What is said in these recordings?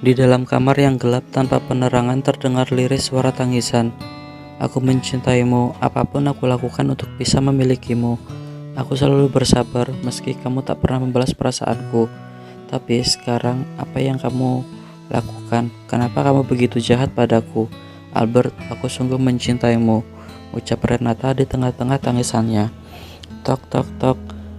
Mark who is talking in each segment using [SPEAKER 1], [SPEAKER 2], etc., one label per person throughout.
[SPEAKER 1] Di dalam kamar yang gelap tanpa penerangan terdengar lirih suara tangisan. Aku mencintaimu, apapun aku lakukan untuk bisa memilikimu. Aku selalu bersabar meski kamu tak pernah membalas perasaanku. Tapi sekarang apa yang kamu lakukan? Kenapa kamu begitu jahat padaku? Albert, aku sungguh mencintaimu, ucap Renata di tengah-tengah tangisannya. Tok tok tok.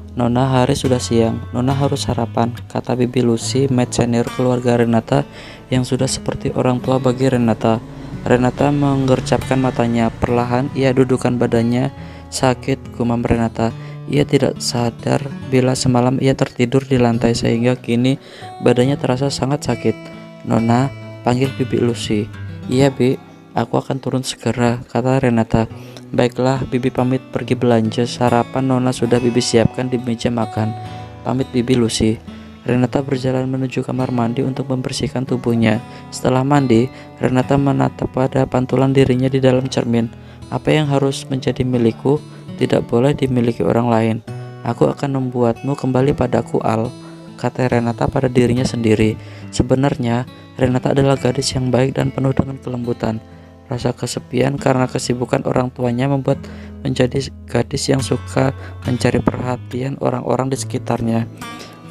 [SPEAKER 1] Nona, hari sudah siang. Nona harus sarapan, kata Bibi Lucy, maid senior keluarga Renata yang sudah seperti orang tua bagi Renata. Renata menggercapkan matanya. Perlahan ia dudukkan badannya. Sakit, gumam Renata. Ia tidak sadar bila semalam ia tertidur di lantai sehingga kini badannya terasa sangat sakit. Nona, panggil Bibi Lucy. Iya, Bi, aku akan turun segera, kata Renata. Baiklah, Bibi pamit pergi belanja. Sarapan Nona sudah Bibi siapkan di meja makan. Pamit Bibi Lucy. Renata berjalan menuju kamar mandi untuk membersihkan tubuhnya. Setelah mandi, Renata menatap pada pantulan dirinya di dalam cermin. Apa yang harus menjadi milikku tidak boleh dimiliki orang lain. Aku akan membuatmu kembali padaku, Al, kata Renata pada dirinya sendiri. Sebenarnya, Renata adalah gadis yang baik dan penuh dengan kelembutan. Rasa kesepian karena kesibukan orang tuanya membuat menjadi gadis yang suka mencari perhatian orang-orang di sekitarnya.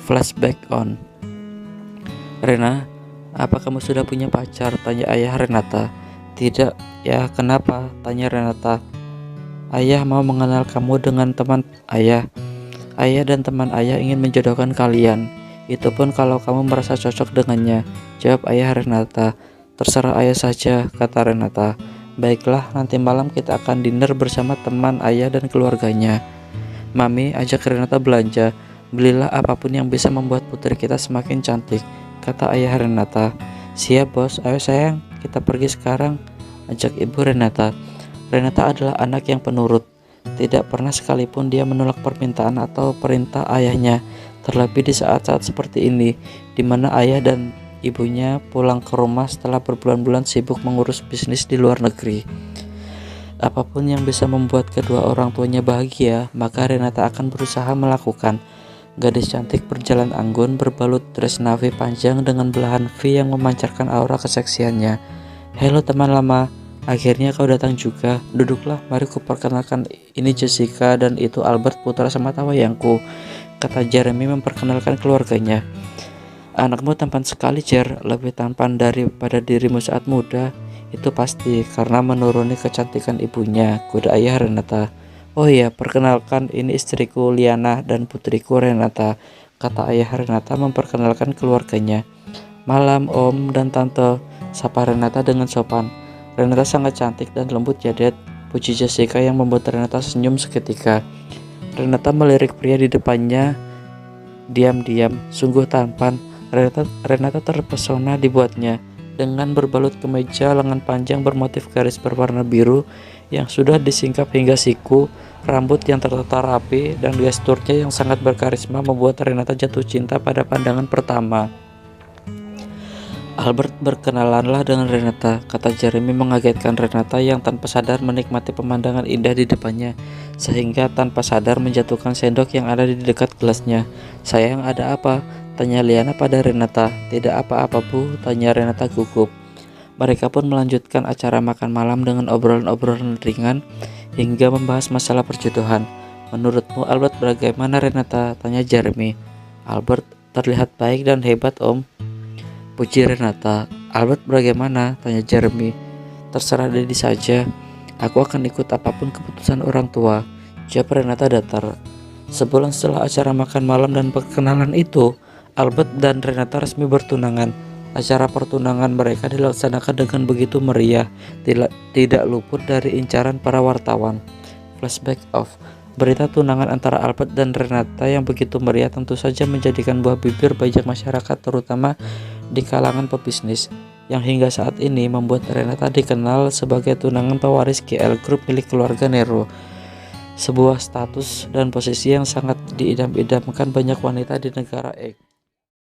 [SPEAKER 1] Flashback on. Rena, apa kamu sudah punya pacar? Tanya ayah Renata. Tidak, ya kenapa? Tanya Renata. Ayah mau mengenal kamu dengan teman ayah. Ayah dan teman ayah ingin menjodohkan kalian. Itu pun kalau kamu merasa cocok dengannya, jawab ayah Renata. Terserah ayah saja, kata Renata. Baiklah, nanti malam kita akan dinner bersama teman ayah dan keluarganya. Mami, ajak Renata belanja. Belilah apapun yang bisa membuat putri kita semakin cantik, kata ayah Renata. Siap bos, ayo sayang, kita pergi sekarang, ajak ibu Renata. Renata adalah anak yang penurut. Tidak pernah sekalipun dia menolak permintaan atau perintah ayahnya. Terlebih di saat-saat seperti ini, di mana ayah dan ibunya pulang ke rumah setelah berbulan-bulan sibuk mengurus bisnis di luar negeri. Apapun yang bisa membuat kedua orang tuanya bahagia, maka Renata akan berusaha melakukan. Gadis cantik berjalan anggun, berbalut dress navy panjang dengan belahan V yang memancarkan aura keseksiannya. Halo teman lama, akhirnya kau datang juga. Duduklah, mari kuperkenalkan, ini Jessica dan itu Albert, putra sematawayangku, kata Jeremy memperkenalkan keluarganya. Anakmu tampan sekali, Jer, lebih tampan daripada dirimu saat muda. Itu pasti, karena menuruni kecantikan ibunya, kuda ayah Renata. Oh iya, perkenalkan, ini istriku Liana dan putriku Renata, kata ayah Renata memperkenalkan keluarganya. Malam om dan tante, sapa Renata dengan sopan. Renata sangat cantik dan lembut ya Dad, puji Jessica yang membuat Renata senyum seketika. Renata melirik pria di depannya diam-diam, sungguh tampan. Renata terpesona dibuatnya. Dengan berbalut kemeja lengan panjang bermotif garis berwarna biru yang sudah disingkap hingga siku, rambut yang tertata rapi, dan gesturnya yang sangat berkarisma membuat Renata jatuh cinta pada pandangan pertama. Albert, berkenalanlah dengan Renata, kata Jeremy mengagetkan Renata yang tanpa sadar menikmati pemandangan indah di depannya, sehingga tanpa sadar menjatuhkan sendok yang ada di dekat gelasnya. Sayang, ada apa? Tanya Liana pada Renata. Tidak apa-apa Bu, tanya Renata gugup. Mereka pun melanjutkan acara makan malam dengan obrolan-obrolan ringan hingga membahas masalah perjodohan. Menurutmu Albert bagaimana Renata? Tanya Jeremy. Albert terlihat baik dan hebat om, puji Renata. Albert bagaimana? Tanya Jeremy. Terserah Dedi saja, aku akan ikut apapun keputusan orang tua, jawab Renata datar. Sebulan setelah acara makan malam dan perkenalan itu, Albert dan Renata resmi bertunangan. Acara pertunangan mereka dilaksanakan dengan begitu meriah, tidak luput dari incaran para wartawan. Flashback off. Berita tunangan antara Albert dan Renata yang begitu meriah tentu saja menjadikan buah bibir banyak masyarakat, terutama di kalangan pebisnis, yang hingga saat ini membuat Renata dikenal sebagai tunangan pewaris GL Group milik keluarga Nero. Sebuah status dan posisi yang sangat diidam-idamkan banyak wanita di negara X.